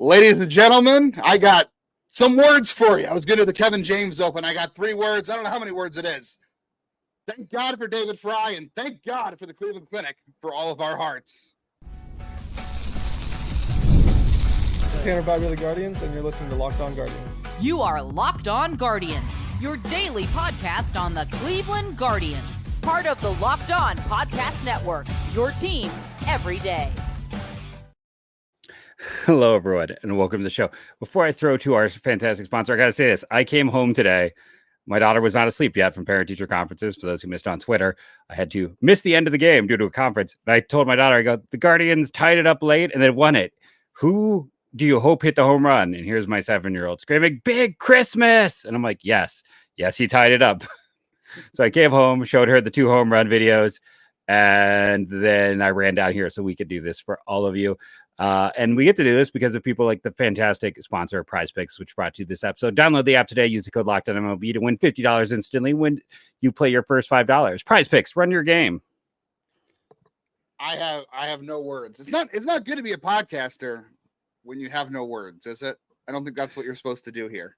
Ladies and gentlemen, I got some words for you. I was going to the Kevin James Open. I got 3 words. I don't know how many words it is. Thank God for David Fry, and thank God for the Cleveland Clinic for all of our hearts. Tanner Bobby of the Guardians, and you're listening to Locked On Guardians. You are Locked On Guardians, your daily podcast on the Cleveland Guardians. Part of the Locked On Podcast Network, your team every day. Hello, everyone, and welcome to the show. Before I throw to our fantastic sponsor, I got to say this. I came home today. My daughter was not asleep yet from parent-teacher conferences. For those who missed on Twitter, I had to miss the end of the game due to a conference. And I told my daughter, I go, the Guardians tied it up late and then won it. Who do you hope hit the home run? And here's my 7-year-old screaming, Big Christmas! And I'm like, yes, he tied it up. So I came home, showed her the 2 home run videos, and then I ran down here so we could do this for all of you. And we get to do this because of people like the fantastic sponsor Prize Picks, which brought you this episode. Download the app today. Use the code LOCKEDONMLB to win $50 instantly when you play your first $5. Prize Picks, run your game. I have no words. It's not good to be a podcaster when you have no words, is it? I don't think that's what you're supposed to do here.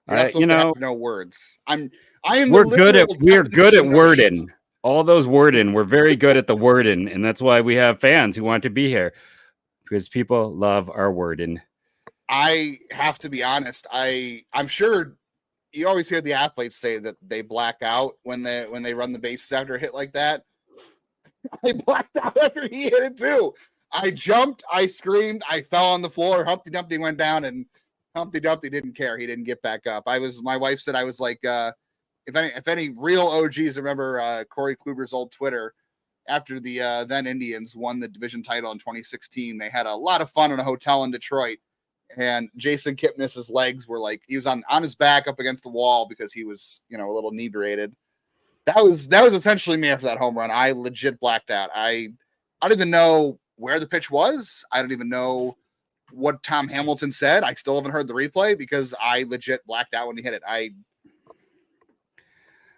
You're not supposed to have no words. We're good at wording. All those wording. We're very good at the wording, and that's why we have fans who want to be here. Because people love our wording. I have to be honest. I'm sure you always hear the athletes say that they black out when they run the bases after a hit like that. I blacked out after he hit it too. I jumped, I screamed, I fell on the floor. Humpty Dumpty went down, and Humpty Dumpty didn't care. He didn't get back up. My wife said I was like, if any real OGs remember Corey Kluber's old Twitter. After the then Indians won the division title in 2016, they had a lot of fun in a hotel in Detroit. And Jason Kipnis's legs were like, he was on his back up against the wall because he was, a little inebriated. That was essentially me after that home run. I legit blacked out. I don't even know where the pitch was. I don't even know what Tom Hamilton said. I still haven't heard the replay because I legit blacked out when he hit it.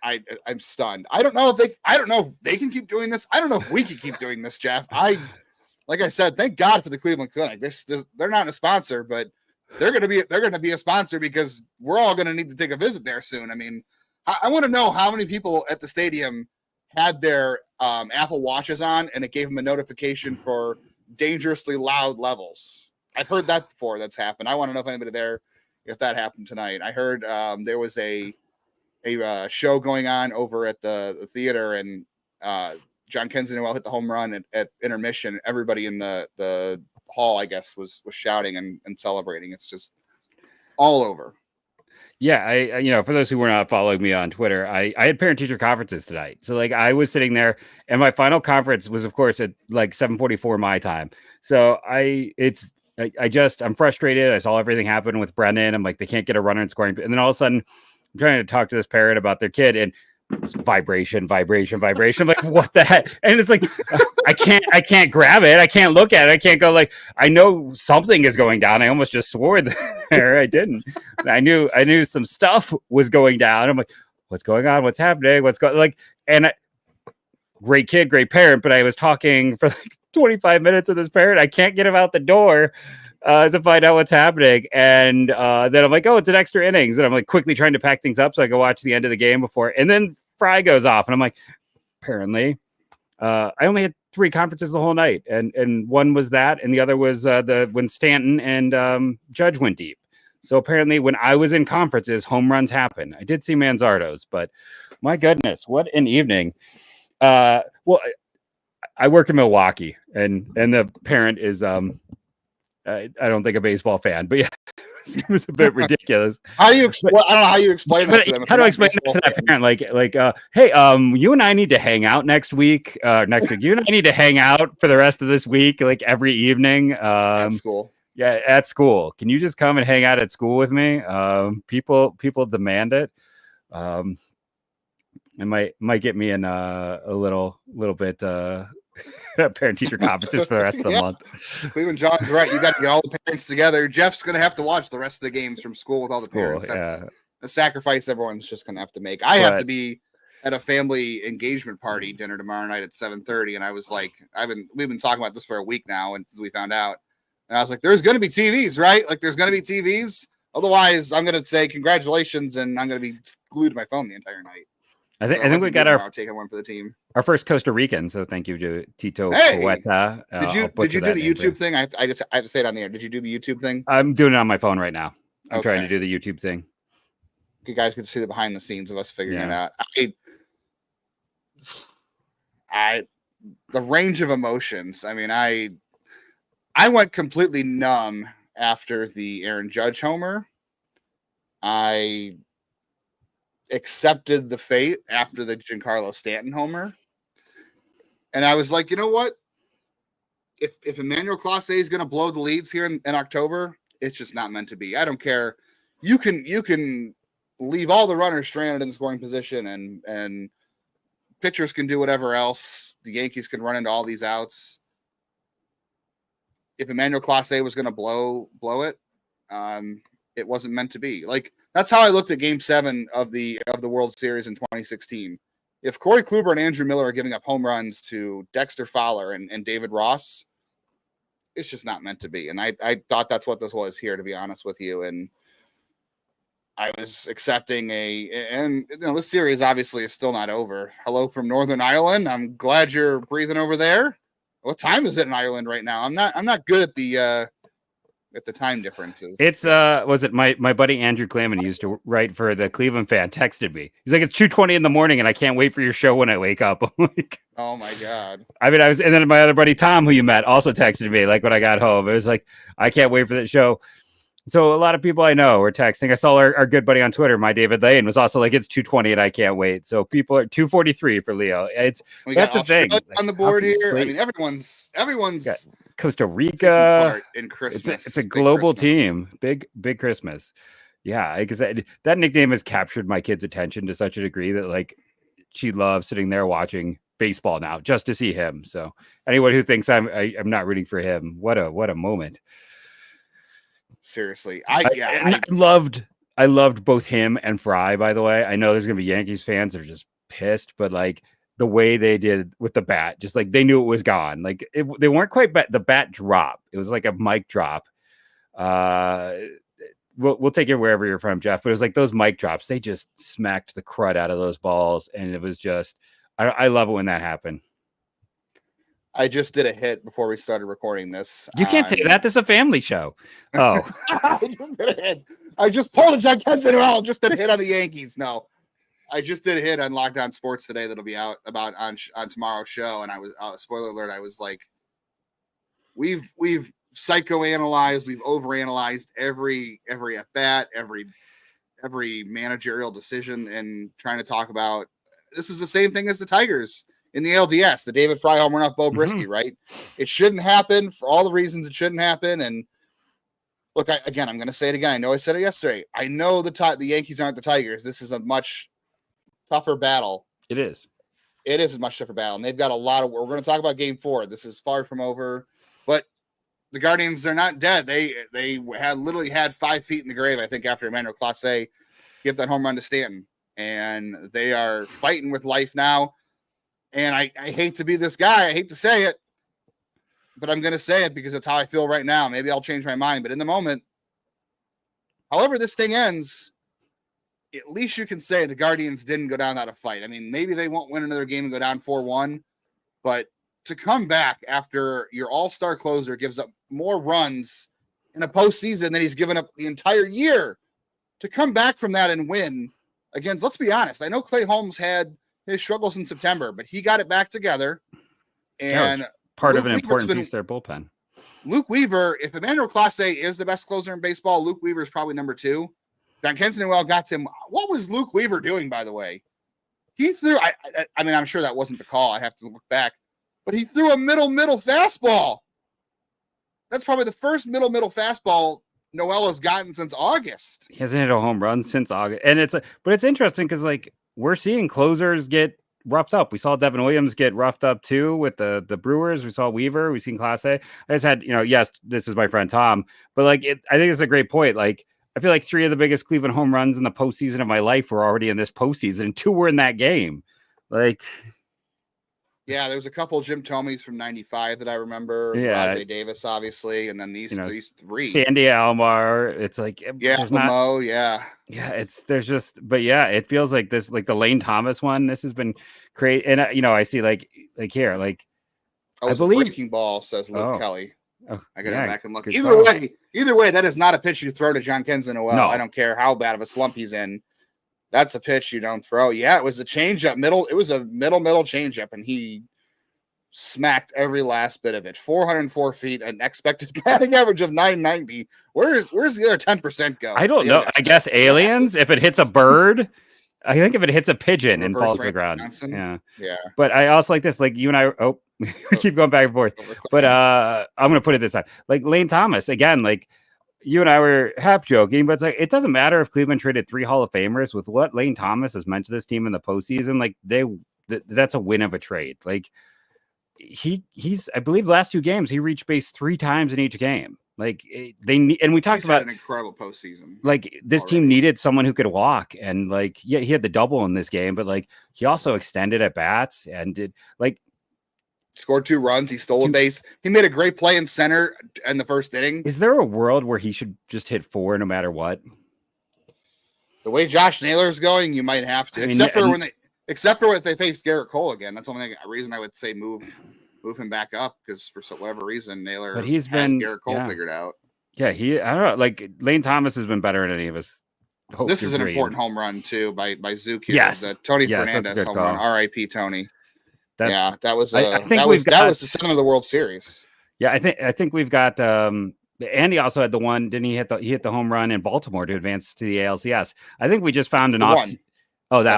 I'm stunned. I don't know if they can keep doing this. I don't know if we can keep doing this, Jeff. Like I said, thank God for the Cleveland Clinic. They're not a sponsor, but they're going to be a sponsor because we're all going to need to take a visit there soon. I mean, I want to know how many people at the stadium had their Apple Watches on and it gave them a notification for dangerously loud levels. I've heard that before. That's happened. I want to know if anybody there, if that happened tonight. I heard there was a show going on over at the theater, and Jhonkensy and Noel hit the home run at intermission. Everybody in the hall, I guess, was shouting and celebrating. It's just all over. Yeah, I for those who were not following me on Twitter, I had parent-teacher conferences tonight. So like I was sitting there, and my final conference was, of course, at like 7:44 my time. So I'm frustrated. I saw everything happen with Brennan. I'm like, they can't get a runner and scoring, and then all of a sudden, I'm trying to talk to this parent about their kid, and vibration. I'm like, what the heck? And it's like, I can't grab it. I can't look at it. I can't go like, I know something is going down. I almost just swore there. I didn't. I knew some stuff was going down. I'm like, what's going on? What's happening? What's going like? And great kid, great parent. But I was talking for like 25 minutes with this parent. I can't get him out the door to find out what's happening. And then I'm like, oh, it's an extra innings. And I'm like quickly trying to pack things up so I can watch the end of the game before. And then Fry goes off. And I'm like, apparently, I only had 3 conferences the whole night. And one was that. And the other was when Stanton and Judge went deep. So apparently when I was in conferences, home runs happen. I did see Manzardo's, but my goodness, what an evening. Well, I work in Milwaukee, and the parent is I don't think a baseball fan, but yeah, it was a bit ridiculous. How do you explain? I don't know how you explain that to them. How do I explain that to that parent? Like, hey, you and I need to hang out next week. Next week, you and I need to hang out for the rest of this week, like every evening. At school. Yeah, at school. Can you just come and hang out at school with me? People demand it. It might get me in a little bit parent-teacher conferences for the rest of the month. Cleveland John's right. You got to get all the parents together. Jeff's going to have to watch the rest of the games from school with all the parents. That's a sacrifice everyone's just going to have to make. I have to be at a family engagement party dinner tomorrow night at 7:30, and I was like, we've been talking about this for a week now, and as we found out, And I was like, there's going to be TVs, right? Like, there's going to be TVs. Otherwise, I'm going to say congratulations, and I'm going to be glued to my phone the entire night. I think we got our taking one for the team. Our first Costa Rican, so thank you to Tito Poeta. Did you do the YouTube thing? I have to say it on the air. Did you do the YouTube thing? I'm doing it on my phone right now. I'm trying to do the YouTube thing. You guys could see the behind the scenes of us figuring it out. The range of emotions. I mean, I went completely numb after the Aaron Judge homer. I accepted the fate after the Giancarlo Stanton homer. And I was like, you know what? If Emmanuel Clase is going to blow the leads here in October, it's just not meant to be. I don't care. You can leave all the runners stranded in scoring position, and pitchers can do whatever else. The Yankees can run into all these outs. If Emmanuel Clase was going to blow it, it wasn't meant to be. Like, that's how I looked at Game 7 of the World Series in 2016. If Corey Kluber and Andrew Miller are giving up home runs to Dexter Fowler and David Ross, it's just not meant to be. And I thought that's what this was here, to be honest with you. And I was accepting this series obviously is still not over. Hello from Northern Ireland. I'm glad you're breathing over there. What time is it in Ireland right now? I'm not good at the time differences. It's was it my buddy Andrew Clayman used to write for the Cleveland Fan texted me. He's like, it's 2:20 in the morning and I can't wait for your show when I wake up. I'm like, oh my God. I mean, and then my other buddy Tom, who you met, also texted me like when I got home. It was like, I can't wait for that show. So a lot of people I know were texting. I saw our good buddy on Twitter, my David Lane, was also like, it's 2:20 and I can't wait. So people are 2:43 for Leo. That's the thing on the board here. I mean, everyone's Costa Rica in Christmas. It's a global team. Big Christmas. Yeah, because that nickname has captured my kid's attention to such a degree that like she loves sitting there watching baseball now just to see him. So anyone who thinks I'm not rooting for him, what a moment. Seriously, I loved both him and Fry. By the way, I know there's gonna be Yankees fans that are just pissed, but like the way they did with the bat, just like they knew it was gone. Like they weren't quite the bat drop. It was like a mic drop. We'll take it wherever you're from, Jeff. But it was like those mic drops. They just smacked the crud out of those balls, and it was just I love it when that happened. I just did a hit before we started recording this. You can't say that. This is a family show. Oh, I just did a hit. I just pulled a Jhonkensy Noel. Just did a hit on the Yankees. No, I just did a hit on Locked On Sports today that'll be out about on tomorrow's show. And I was spoiler alert. I was like, we've psychoanalyzed, we've overanalyzed every at bat, every managerial decision, and trying to talk about this is the same thing as the Tigers in the ALDS, the David Fry home run off Bo Brisky, right? It shouldn't happen for all the reasons it shouldn't happen. And look, I'm going to say it again. I know I said it yesterday. I know the Yankees aren't the Tigers. This is a much tougher battle. It is. It is a much tougher battle. And they've got a lot of work. We're going to talk about Game 4. This is far from over. But the Guardians, they're not dead. They had literally had 5 feet in the grave, I think, after Emmanuel Clase gave that home run to Stanton. And they are fighting with life now. And I hate to be this guy. I hate to say it, but I'm going to say it because it's how I feel right now. Maybe I'll change my mind. But in the moment, however this thing ends, at least you can say the Guardians didn't go down without a fight. I mean, maybe they won't win another game and go down 4-1. But to come back after your all-star closer gives up more runs in a postseason than he's given up the entire year, to come back from that and win against, let's be honest, I know Clay Holmes had his struggles in September, but he got it back together. And part of an important piece of their bullpen. Luke Weaver, if Emmanuel Clase is the best closer in baseball, Luke Weaver is probably number 2. Jhonkensy Noel got to him. What was Luke Weaver doing, by the way? He threw, I mean, I'm sure that wasn't the call. I have to look back. But he threw a middle fastball. That's probably the first middle fastball Noel has gotten since August. He hasn't hit a home run since August. And but it's interesting because like we're seeing closers get roughed up. We saw Devin Williams get roughed up too with the Brewers. We saw Weaver. We've seen Clase. I just had, yes, this is my friend Tom, but like I think it's a great point. Like I feel like 3 of the biggest Cleveland home runs in the postseason of my life were already in this postseason, and 2 were in that game. Like Yeah, there was a couple of Jim Thomeys from '95 that I remember. Yeah. Rajay Davis, obviously, and then these three. Sandy Alomar. It's like there's not. Yeah. There's just, but yeah, it feels like this, like the Lane Thomas one. This has been great, and I see like here, like I believe breaking ball, says Luke Kelly. Oh, I gotta go back and look. Either way, that is not a pitch you throw to Jhonkensy Noel. No. I don't care how bad of a slump he's in. That's a pitch you don't throw. Yeah, it was a changeup middle. It was a middle changeup, and he smacked every last bit of it. 404 feet, an expected batting average of 990. Where's the other 10% go? I don't know. I guess aliens. If it hits a bird, I think if it hits a pigeon and falls to the ground. Yeah. But I also like this. Like you and I. Oh, we keep going back and forth. But I'm gonna put it this time. Like Lane Thomas again. Like. You and I were half joking, but it's like it doesn't matter if Cleveland traded 3 Hall of Famers with what Lane Thomas has meant to this team in the postseason. Like that's a win of a trade. Like he's I believe the last 2 games he reached base 3 times in each game. Like and we talked about an incredible postseason. Like this team needed someone who could walk, and like he had the double in this game, but like he also extended at bats and did like. Scored 2 runs. He stole a base. He made a great play in center in the first inning. Is there a world where he should just hit 4 no matter what? The way Josh Naylor is going, you might have to. Except for when they face Garrett Cole again. That's the only reason I would say move him back up, because for whatever reason Naylor has Garrett Cole figured out. Yeah, I don't know. Like Lane Thomas has been better than any of us. This is an important home run too by Zook here. Yes, the Tony Fernandez home run. R.I.P. Tony. That was the center of the World Series. Yeah, I think we've got Andy also had the one, didn't he? He hit the home run in Baltimore to advance to the ALCS. I think we just found That's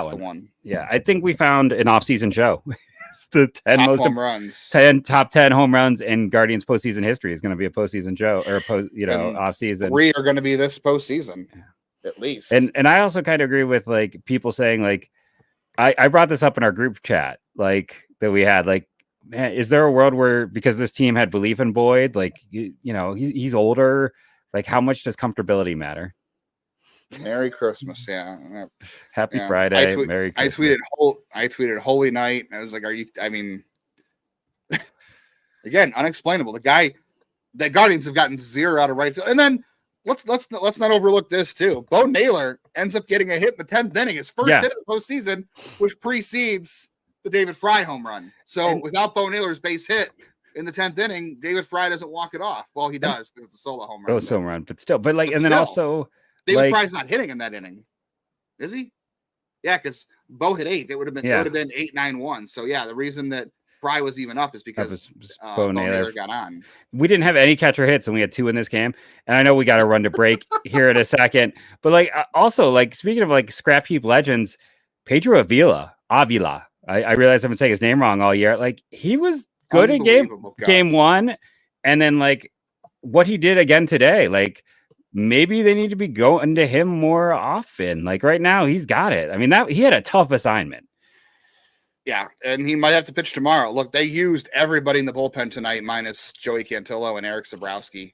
the one. Yeah, I think we found an off-season show. It's the 10 top most home runs. 10 top 10 home runs in Guardians postseason history is going to be a postseason show or off-season. 3 are going to be this postseason, at least. And I also kind of agree with like people saying like I brought this up in our group chat like that we had like, man, is there a world where because this team had belief in Boyd, like he's older, like how much does comfortability matter? Merry Christmas, yeah. Happy Friday, Merry Christmas. I tweeted Holy Night. I was like, again, unexplainable. The Guardians have gotten 0 out of right field, and then let's not overlook this too. Bo Naylor ends up getting a hit in the 10th inning, his first hit of the postseason, which precedes the David Fry home run. So without Bo Naylor's base hit in the 10th inning, David Fry doesn't walk it off. Well, he does because it's a solo home run. Home run, but still, then also David Fry's not hitting in that inning, is he? Yeah, because Bo hit 8. It would have been 8-9-1. So yeah, the reason that Fry was even up is because Bo Naylor got on. We didn't have any catcher hits, and we had 2 in this game. And I know we got to run to break here in a second, but like also like speaking of like scrap heap legends, Pedro Avila. I realize I've been saying his name wrong all year. Like he was good in game 1, and then like what he did again today. Like maybe they need to be going to him more often. Like right now, he's got it. I mean he had a tough assignment. Yeah, and he might have to pitch tomorrow. Look, they used everybody in the bullpen tonight, minus Joey Cantillo and Eric Zabrowski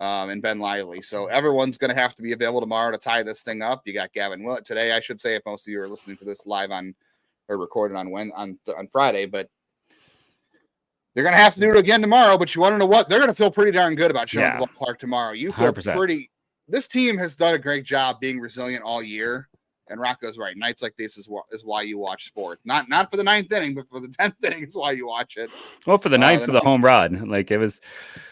and Ben Lively. So everyone's going to have to be available tomorrow to tie this thing up. You got Gavin Williams today, I should say, if most of you are listening to this live on or recorded on Friday, but they're going to have to do it again tomorrow. But you want to know what? They're going to feel pretty darn good about showing the ballpark tomorrow. You feel 100%. This team has done a great job being resilient all year. And Rocco's right. Nights like this is why you watch sport. Not for the 9th inning, but for the 10th inning is why you watch it. Well, for the 9th, for the home run. Like it was.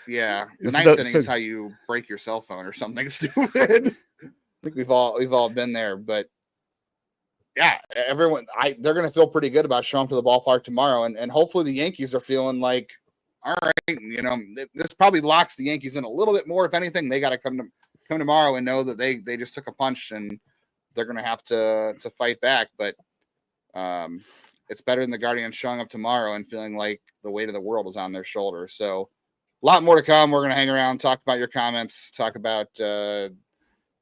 Yeah, the 9th inning is how you break your cell phone or something stupid. I think we've all been there, but yeah, everyone. They're going to feel pretty good about showing up to the ballpark tomorrow, and hopefully the Yankees are feeling like, all right, this probably locks the Yankees in a little bit more. If anything, they got to come tomorrow and know that they just took a punch and they're going to have to fight back. But it's better than the Guardians showing up tomorrow and feeling like the weight of the world is on their shoulders. So a lot more to come. We're going to hang around, talk about your comments, talk about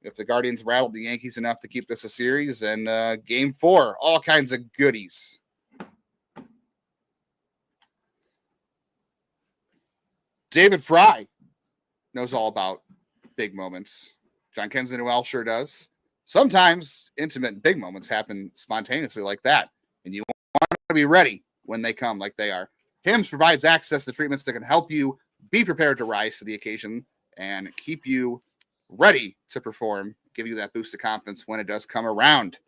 if the Guardians rattled the Yankees enough to keep this a series, and game 4, all kinds of goodies. David Fry knows all about big moments. Jhonkensy Noel sure does. Sometimes intimate big moments happen spontaneously like that, and you want to be ready when they come like they are. HIMS provides access to treatments that can help you be prepared to rise to the occasion and keep you ready to perform, give you that boost of confidence when it does come around.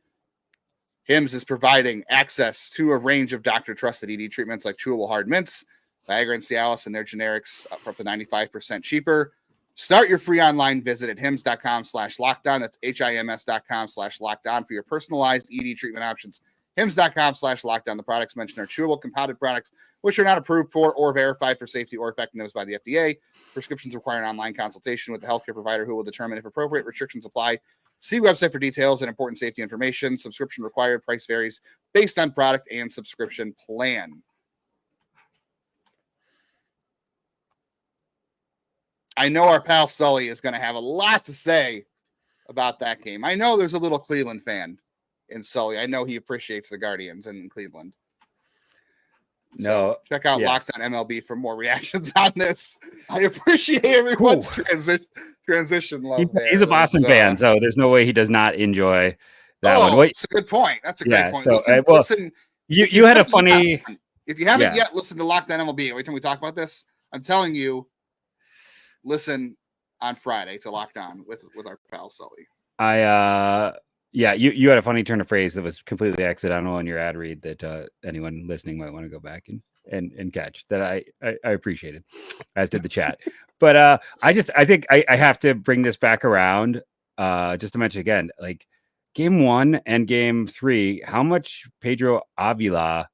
HIMS is providing access to a range of doctor-trusted ED treatments like chewable hard mints, Viagra and Cialis, and their generics for up to 95% cheaper. Start your free online visit at hims.com/lockdown. That's HIMS.com/lockdown for your personalized ED treatment options. HIMS.com/lockdown. The products mentioned are chewable compounded products, which are not approved for or verified for safety or effectiveness by the FDA. Prescriptions require an online consultation with the healthcare provider who will determine if appropriate restrictions apply. See website for details and important safety information. Subscription required. Price varies based on product and subscription plan. I know our pal Sully is going to have a lot to say about that game. I know there's a little Cleveland fan in Sully. I know he appreciates the Guardians in Cleveland. So check out Locked on MLB for more reactions on this. I appreciate everyone's transition love. He's a Boston fan, so there's no way he does not enjoy that one. Wait, it's a good point. That's a great point. So, listen, you had a funny. If you haven't yet listened to Locked on MLB, every time we talk about this, I'm telling you, listen on Friday to Locked On with our pal Sully. You had a funny turn of phrase that was completely accidental in your ad read that anyone listening might want to go back and catch. That I appreciated, as did the chat. But I think I have to bring this back around just to mention again, like game 1 and game 3, how much Pedro Avila,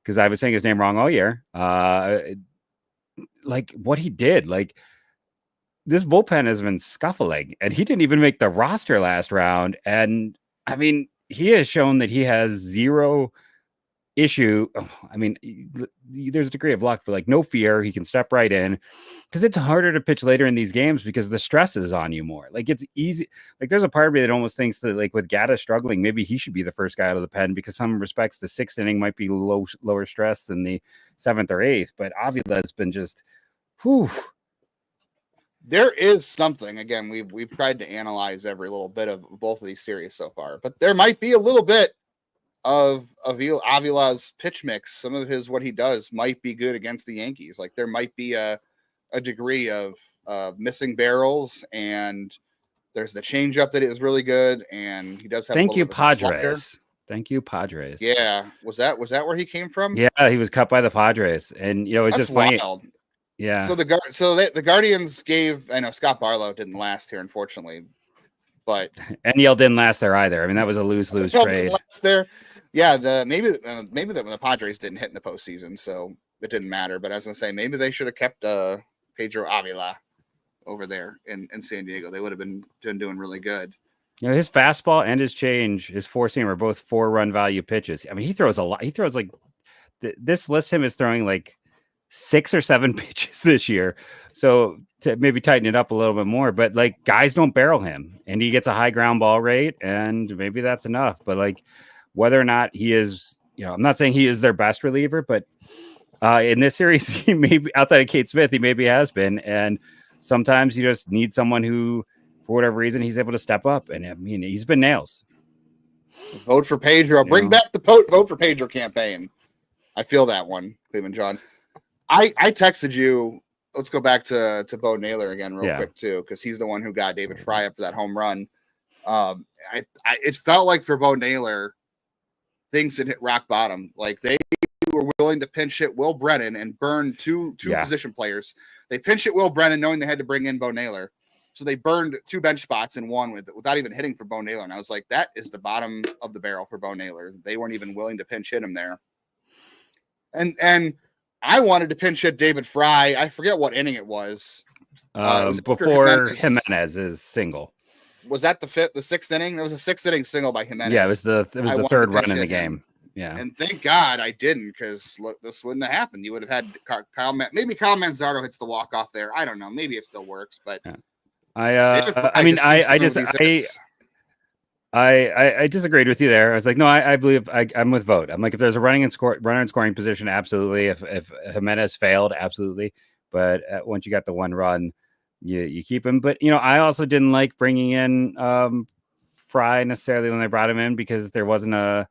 because I was saying his name wrong all year, like what he did, like. This bullpen has been scuffling, and he didn't even make the roster last round. And I mean, he has shown that he has zero issue. I mean, there's a degree of luck, but like no fear. He can step right in because it's harder to pitch later in these games because the stress is on you more. Like it's easy. Like there's a part of me that almost thinks that like with Gaddis struggling, maybe he should be the first guy out of the pen because some respects the 6th inning might be lower stress than the 7th or 8th. But Avila has been just, whew. There is something, again, we've tried to analyze every little bit of both of these series so far, but there might be a little bit of Avila's pitch mix. Some of what he does might be good against the Yankees. Like there might be a degree of missing barrels, and there's the changeup that is really good, and he does have. Thank you, Padres. Thank you, Padres. Yeah, was that where he came from? Yeah, he was cut by the Padres, and it's just funny. Wild. Yeah. So the Guardians gave. I know Scott Barlow didn't last here, unfortunately, but and Yale didn't last there either. I mean, that was a lose-lose trade. There, yeah. Maybe the Padres didn't hit in the postseason, so it didn't matter. But I was gonna say maybe they should have kept Pedro Avila over there in San Diego. They would have been doing really good. His fastball and his change, his 4-seamer, are both 4-run value pitches. I mean, he throws a lot. He throws like this lists him as throwing like 6 or 7 pitches this year. So to maybe tighten it up a little bit more, but like guys don't barrel him and he gets a high ground ball rate and maybe that's enough. But like whether or not he is, I'm not saying he is their best reliever, but in this series, he maybe outside of Cade Smith, he maybe has been. And sometimes you just need someone who, for whatever reason, he's able to step up. And I mean, he's been nails. Vote for Pedro. Bring back the vote for Pedro campaign. I feel that one, Cleveland John. I texted you. Let's go back to Bo Naylor again real quick too, because he's the one who got David Fry up for that home run. It felt like for Bo Naylor, things had hit rock bottom. Like they were willing to pinch hit Will Brennan and burn two position players. They pinch hit Will Brennan knowing they had to bring in Bo Naylor. So they burned 2 bench spots in one without even hitting for Bo Naylor. And I was like, that is the bottom of the barrel for Bo Naylor. They weren't even willing to pinch hit him there. And I wanted to pinch hit David Fry. I forget what inning it was. Before Jimenez's single. Was that the 6th inning? There was a 6th inning single by Jimenez. Yeah, it was the 3rd run in the game. Yeah. And thank God I didn't, because look, this wouldn't have happened. You would have had Kyle Manzardo hits the walk-off there. I don't know. Maybe it still works, but I disagreed with you there. I was like, no, I believe I'm with Vote. I'm like, if there's a runner in scoring position, absolutely. If Jimenez failed, absolutely. But once you got the 1 run, you keep him. But I also didn't like bringing in Fry necessarily when they brought him in, because there wasn't a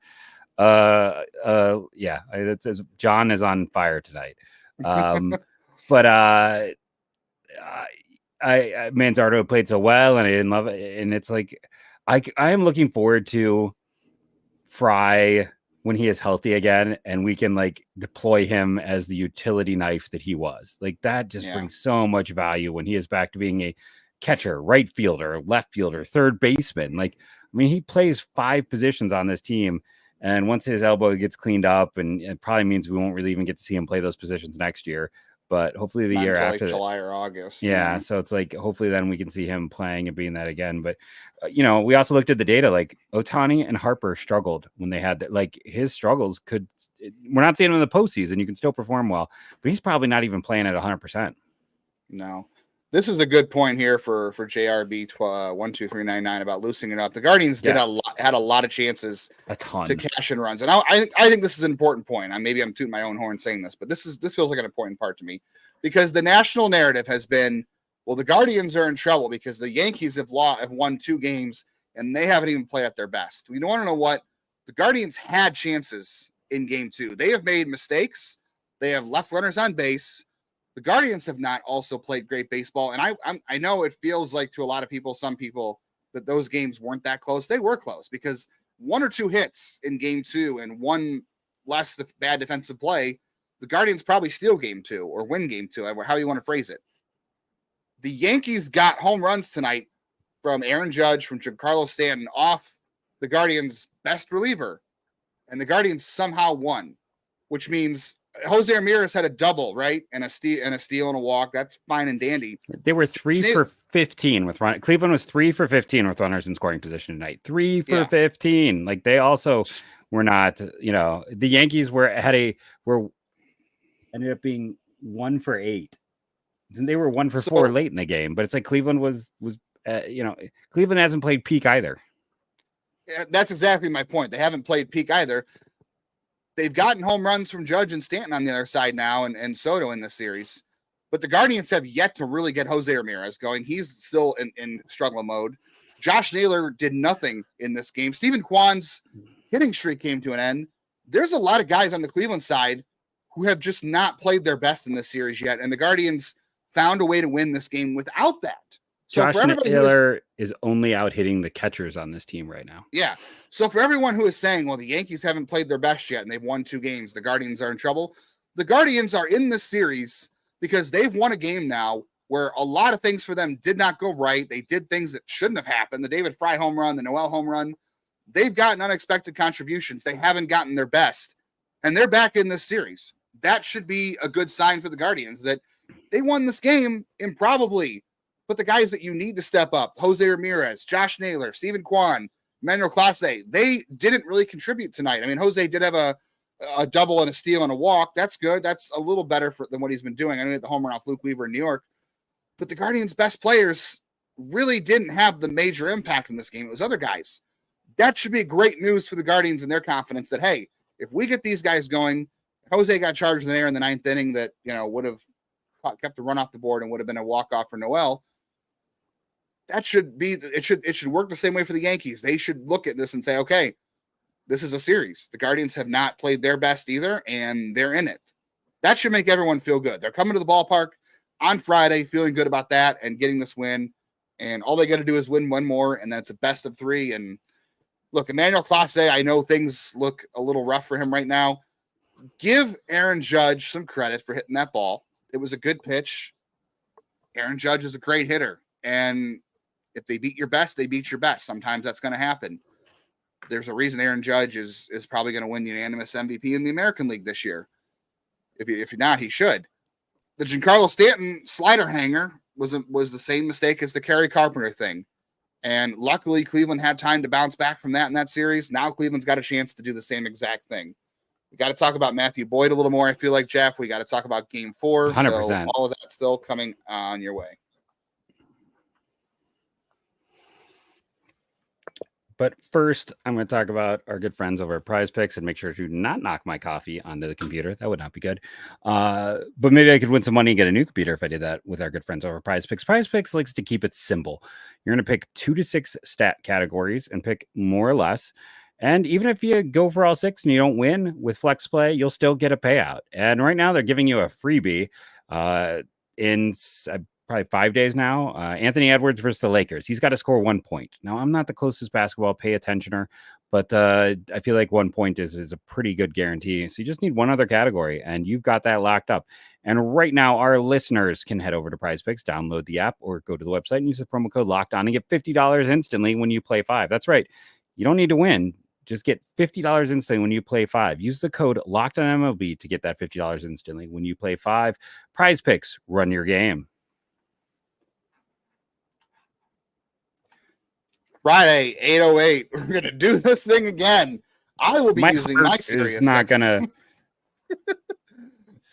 Yeah, it says John is on fire tonight. But I Manzardo played so well, and I didn't love it. And it's like I am looking forward to Fry when he is healthy again, and we can like deploy him as the utility knife that he was. Like that just brings so much value when he is back to being a catcher, right fielder, left fielder, third baseman. Like, I mean, he plays 5 positions on this team. And once his elbow gets cleaned up, and it probably means we won't really even get to see him play those positions next year. But hopefully the year after, July or August. Yeah. So it's like, hopefully then we can see him playing and being that again. But, we also looked at the data, like Ohtani and Harper struggled when they had that, like his struggles we're not seeing him in the postseason. You can still perform well, but he's probably not even playing at 100%. No. This is a good point here for JRB 12399 about loosening it up. The Guardians had a lot of chances to cash in runs, and I think this is an important point. Maybe I'm tooting my own horn saying this, but this feels like an important part to me because the national narrative has been, well, the Guardians are in trouble because the Yankees have won 2 games and they haven't even played at their best. We don't want to know what the Guardians had chances in Game 2. They have made mistakes. They have left runners on base. The Guardians have not also played great baseball, and I know it feels like to a lot of people, some people, that those games weren't that close. They were close because 1 or 2 hits in Game 2 and 1 less bad defensive play, the Guardians probably steal Game 2 or win Game 2, how you want to phrase it. The Yankees got home runs tonight from Aaron Judge, from Giancarlo Stanton off the Guardians' best reliever, and the Guardians somehow won, which means Jose Ramirez had a double, right? And a steal and a walk. That's fine and dandy. They were 3 for 15 with run. Cleveland was 3 for 15 with runners in scoring position tonight. 3 for 15. Like they also were not, the Yankees ended up being 1 for 8. And they were 1 for 4 late in the game. But it's like Cleveland was Cleveland hasn't played peak either. That's exactly my point. They haven't played peak either. They've gotten home runs from Judge and Stanton on the other side now and Soto in this series. But the Guardians have yet to really get Jose Ramirez going. He's still in struggle mode. Josh Naylor did nothing in this game. Stephen Kwan's hitting streak came to an end. There's a lot of guys on the Cleveland side who have just not played their best in this series yet. And the Guardians found a way to win this game without that. So Josh Naylor is only out hitting the catchers on this team right now. Yeah. So for everyone who is saying, well, the Yankees haven't played their best yet and they've won 2 games, the Guardians are in trouble. The Guardians are in this series because they've won a game now where a lot of things for them did not go right. They did things that shouldn't have happened. The David Fry home run, the Noel home run. They've gotten unexpected contributions. They haven't gotten their best. And they're back in this series. That should be a good sign for the Guardians that they won this game improbably. But the guys that you need to step up, Jose Ramirez, Josh Naylor, Stephen Kwan, Manuel Clase, they didn't really contribute tonight. I mean, Jose did have a double and a steal and a walk. That's good. That's a little better than what he's been doing. I know he had the home run off Luke Weaver in New York. But the Guardians' best players really didn't have the major impact in this game. It was other guys. That should be great news for the Guardians and their confidence that, hey, if we get these guys going, Jose got charged in the air in the 9th inning that, would have kept the run off the board and would have been a walk-off for Noel. That should be, it should work the same way for the Yankees. They should look at this and say, okay, this is a series. The Guardians have not played their best either, and they're in it. That should make everyone feel good. They're coming to the ballpark on Friday, feeling good about that and getting this win. And all they got to do is win 1 more, and then it's a best of 3. And look, Emmanuel Clase, I know things look a little rough for him right now. Give Aaron Judge some credit for hitting that ball. It was a good pitch. Aaron Judge is a great hitter. And if they beat your best, they beat your best. Sometimes that's going to happen. There's a reason Aaron Judge is probably going to win the unanimous MVP in the American League this year. If not, he should. The Giancarlo Stanton slider hanger was the same mistake as the Kerry Carpenter thing. And luckily, Cleveland had time to bounce back from that in that series. Now Cleveland's got a chance to do the same exact thing. We got to talk about Matthew Boyd a little more, I feel like, Jeff. We got to talk about Game 4. 100%. So all of that still coming on your way. But first, I'm going to talk about our good friends over at Prize Picks and make sure to not knock my coffee onto the computer. That would not be good. But maybe I could win some money and get a new computer if I did that with our good friends over at Prize Picks. Prize Picks likes to keep it simple. You're going to pick 2 to 6 stat categories and pick more or less. And even if you go for all 6 and you don't win with flex play, you'll still get a payout. And right now they're giving you a freebie in probably 5 days now. Anthony Edwards versus the Lakers. He's got to score 1 point. Now, I'm not the closest basketball pay attentioner, but I feel like 1 point is a pretty good guarantee. So you just need one other category, and you've got that locked up. And right now, our listeners can head over to PrizePicks, download the app, or go to the website and use the promo code LOCKEDON and get $50 instantly when you play 5. That's right. You don't need to win. Just get $50 instantly when you play 5. Use the code LOCKEDONMLB to get that $50 instantly when you play 5. PrizePicks, run your game. Friday, 8:08. We're gonna do this thing again. I will be using my Sirius. Not gonna.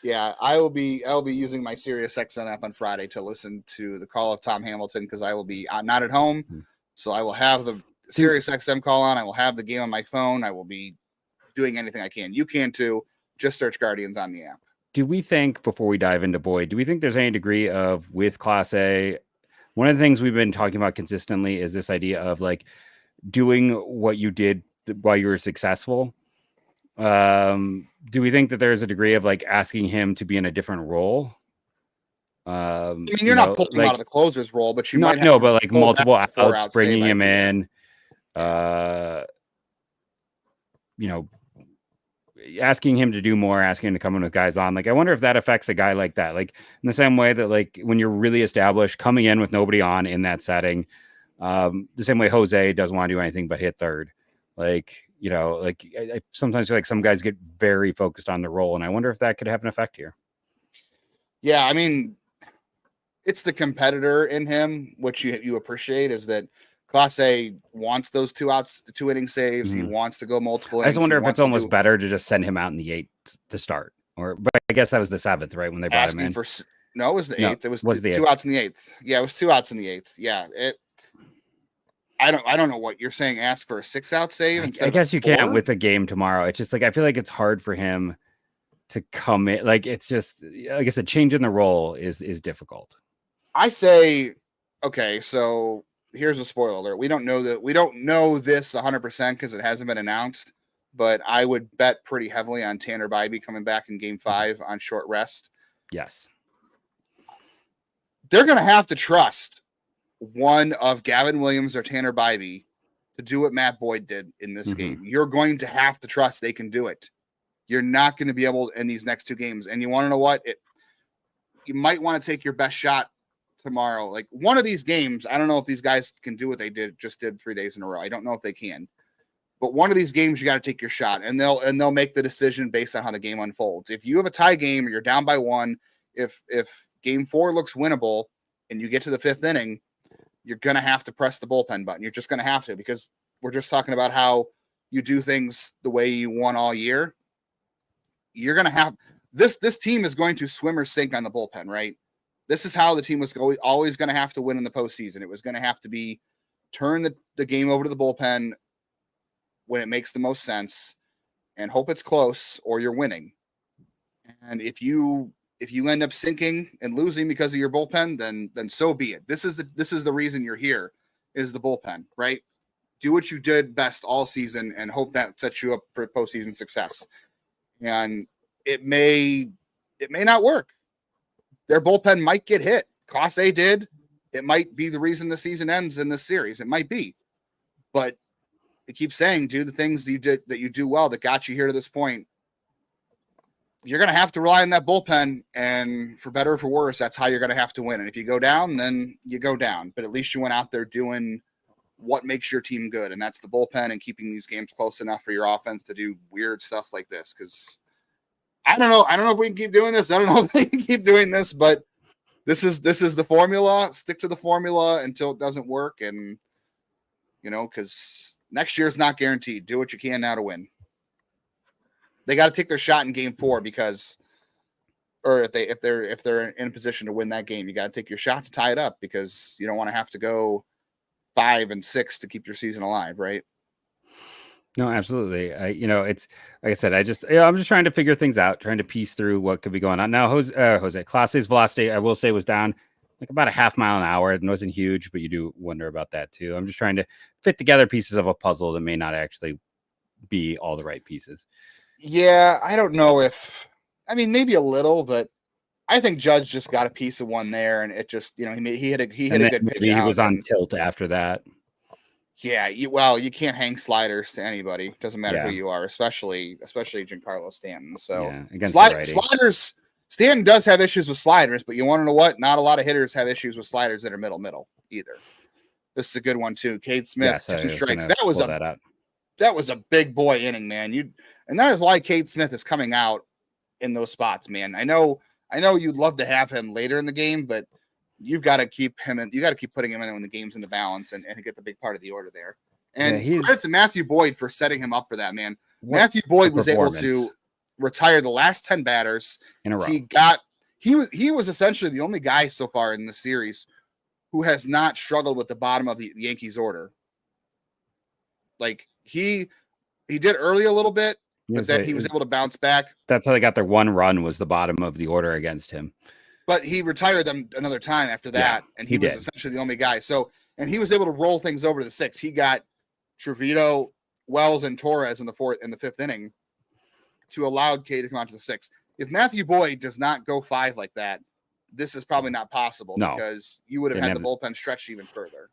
Yeah, I'll be using my Sirius XM app on Friday to listen to the call of Tom Hamilton because I will be not at home, so I will have the Sirius XM call on. I will have the game on my phone. I will be doing anything I can. You can too. Just search Guardians on the app. Do we think, before we dive into Boyd, do we think there's any degree of, with Class A, one of the things we've been talking about consistently is this idea of like doing what you did while you were successful. Do we think that there's a degree of like asking him to be in a different role? I mean, you're not pulling him out of the closer's role, but you might have but like multiple outs, bringing him in, asking him to do more, asking him to come in with guys on. Like, I wonder if that affects a guy like that. Like in the same way that like when you're really established, coming in with nobody on in that setting, the same way Jose doesn't want to do anything but hit third. Like, I sometimes feel like some guys get very focused on the role, and I wonder if that could have an effect here. Yeah, I mean, it's the competitor in him, which you appreciate, is that Class A wants those 2 outs, 2 inning saves. He wants to go multiple innings. I just wonder if it's almost better to just send him out in the 8th to start, but I guess that was the 7th, right? When they brought him in. No, it was the 8th. It was the 2 outs in the 8th. Yeah, it was 2 outs in the 8th. Yeah, I don't know what you're saying. Ask for a 6-out save. I guess you can't with the game tomorrow. It's just like I feel like it's hard for him to come in. Like it's just like I said, changing the role is difficult. I say, okay, so here's a spoiler alert. We don't know this 100% because it hasn't been announced, but I would bet pretty heavily on Tanner Bybee coming back in Game 5 on short rest. Yes, they're going to have to trust one of Gavin Williams or Tanner Bybee to do what Matt Boyd did in this game. You're going to have to trust they can do it. You're not going to be able in these next 2 games. And you want to know what? You might want to take your best shot tomorrow. Like one of these games, I don't know if these guys can do what they did 3 days in a row. I don't know if they can. But one of these games, you got to take your shot, and they'll make the decision based on how the game unfolds. If you have a tie game or you're down by 1, if Game 4 looks winnable and you get to the 5th inning, you're going to have to press the bullpen button. You're just going to have to, because we're just talking about how you do things the way you won all year. You're going to have this team is going to swim or sink on the bullpen, right? This is how the team was always going to have to win in the postseason. It was going to have to be turn the game over to the bullpen when it makes the most sense and hope it's close or you're winning. And if you end up sinking and losing because of your bullpen, then so be it. This is the reason you're here, is the bullpen, right? Do what you did best all season and hope that sets you up for postseason success. And it may not work. Their bullpen might get hit. Class A did. It might be the reason the season ends in this series. It might be. But it keeps saying, do the things that you do well that got you here to this point. You're going to have to rely on that bullpen, and for better or for worse, that's how you're going to have to win. And if you go down, then you go down. But at least you went out there doing what makes your team good, and that's the bullpen and keeping these games close enough for your offense to do weird stuff like this. Because I don't know if we can keep doing this. I don't know if they can keep doing this, but this is the formula. Stick to the formula until it doesn't work, and because next year is not guaranteed. Do what you can now to win. They got to take their shot in Game 4 if they're in a position to win that game, you got to take your shot to tie it up, because you don't want to have to go 5 and 6 to keep your season alive, right? No, absolutely. It's like I said, I'm just trying to figure things out, trying to piece through what could be going on. Now, Jose, Class A's velocity, I will say, was down like about a half mile an hour. It wasn't huge, but you do wonder about that too. I'm just trying to fit together pieces of a puzzle that may not actually be all the right pieces. Yeah, I don't know if, I mean, maybe a little, but I think Judge just got a piece of one there, and it just, he hit a good pitch. He was on tilt after that. Yeah, you can't hang sliders to anybody. Doesn't matter who Yeah. you are, especially Giancarlo Stanton. So Yeah, against the righty. sliders, Stanton does have issues with sliders, but you want to know what? Not a lot of hitters have issues with sliders that are middle either. This is a good one too. Cade Smith, 10 strikes. That was a big boy inning, man. And that is why Cade Smith is coming out in those spots, man. I know you'd love to have him later in the game, but you've got to keep him in. You got to keep putting him in when the game's in the balance and get the big part of the order there. And credit to Matthew Boyd for setting him up for that, man. Matthew Boyd was able to retire the last 10 batters in a row. He was essentially the only guy so far in the series who has not struggled with the bottom of the Yankees order. Like he did early a little bit, but then he was able to bounce back. That's how they got their one run, was the bottom of the order against him. But he retired them another time after that, and he was essentially the only guy. So, and he was able to roll things over to the sixth. He got Trevino, Wells, and Torres in the fifth inning to allow Cade to come out to the sixth. If Matthew Boyd does not go 5 like that, this is probably not possible because you would have had the bullpen stretched even further.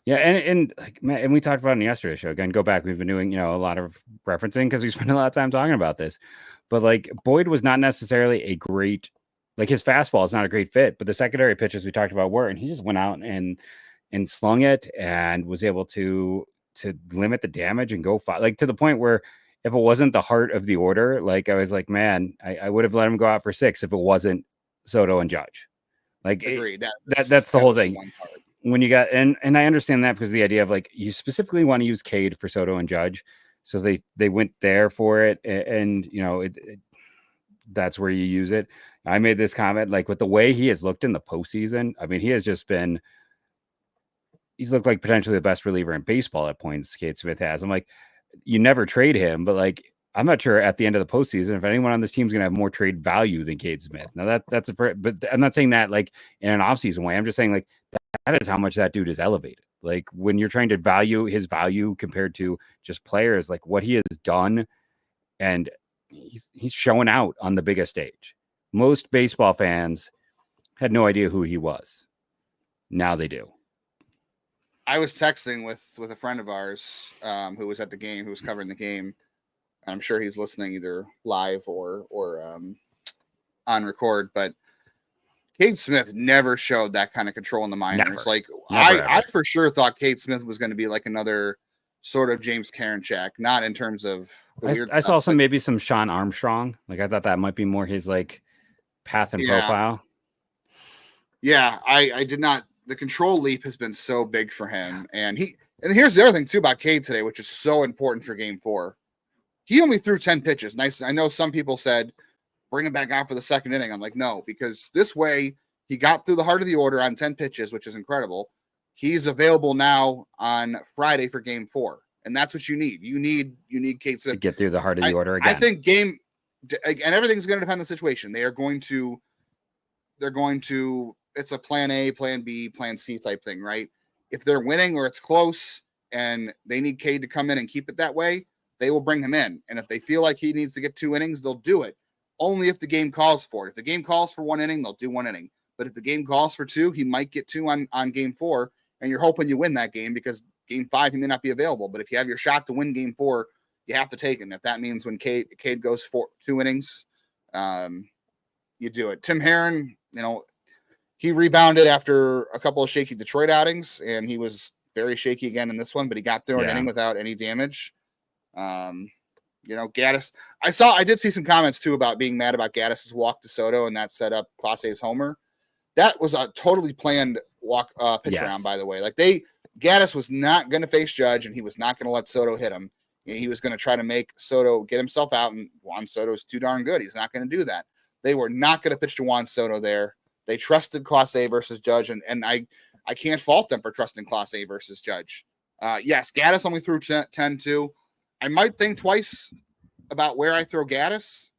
Yeah, and we talked about it in yesterday's show. Again, go back. We've been doing a lot of referencing because we spent a lot of time talking about this. But like Boyd was not necessarily a great, like his fastball is not a great fit. But the secondary pitches we talked about were, and he just went out and slung it and was able to limit the damage and go 5, like to the point where if it wasn't the heart of the order, like I was like, man, I would have let him go out for 6 if it wasn't Soto and Judge. Like agreed. That's the whole thing. When you got and I understand that because the idea of like you specifically want to use Cade for Soto and Judge, so they went there for it, and that's where you use it. I made this comment like with the way he has looked in the postseason. I mean, he's looked like potentially the best reliever in baseball at points. Cade Smith has. I'm like, you never trade him, but like I'm not sure at the end of the postseason if anyone on this team is going to have more trade value than Cade Smith. Now but I'm not saying that like in an offseason way. I'm just saying like that is how much that dude is elevated. Like when you're trying to value his value compared to just players, like what he has done, and he's showing out on the biggest stage. Most baseball fans had no idea who he was. Now they do. I was texting with a friend of ours who was at the game, who was covering the game. I'm sure he's listening either live or on record, but Cade Smith never showed that kind of control in the minors. Never. Like Never, I for sure thought Cade Smith was going to be like another sort of James Karinchak, not in terms of the weird. I saw maybe some Sean Armstrong. Like I thought that might be more his like path and profile. Yeah, I did not. The control leap has been so big for him, and here's the other thing too about Cade today, which is so important for Game 4. He only threw 10 pitches. Nice. I know some people said bring him back out for the second inning. I'm like, no, because this way he got through the heart of the order on 10 pitches, which is incredible. He's available now on Friday for Game 4, and that's what you need. You need Cade Smith to get through the heart of the order again. I think and everything's going to depend on the situation. They're going to. It's a plan A, plan B, plan C type thing, right? If they're winning or it's close and they need Cade to come in and keep it that way, they will bring him in. And if they feel like he needs to get 2 innings, they'll do it. Only if the game calls for it. If the game calls for 1 inning, they'll do 1 inning. But if the game calls for 2, he might get 2 on Game 4, and you're hoping you win that game because Game 5 he may not be available. But if you have your shot to win Game 4, you have to take him. If that means when Cade goes for 2 innings, you do it. Tim Herron, he rebounded after a couple of shaky Detroit outings, and he was very shaky again in this one, but he got through an inning without any damage. Gaddis, I did see some comments too about being mad about Gaddis's walk to Soto, and that set up Clase's homer. That was a totally planned pitch round, by the way. Like Gaddis was not going to face Judge, and he was not going to let Soto hit him. He was going to try to make Soto get himself out, and Juan Soto's too darn good. He's not going to do that. They were not going to pitch to Juan Soto there. They trusted Clase versus Judge, and I can't fault them for trusting Clase versus Judge. Yes, Gaddis only threw 10 too. I might think twice about where I throw Gaddis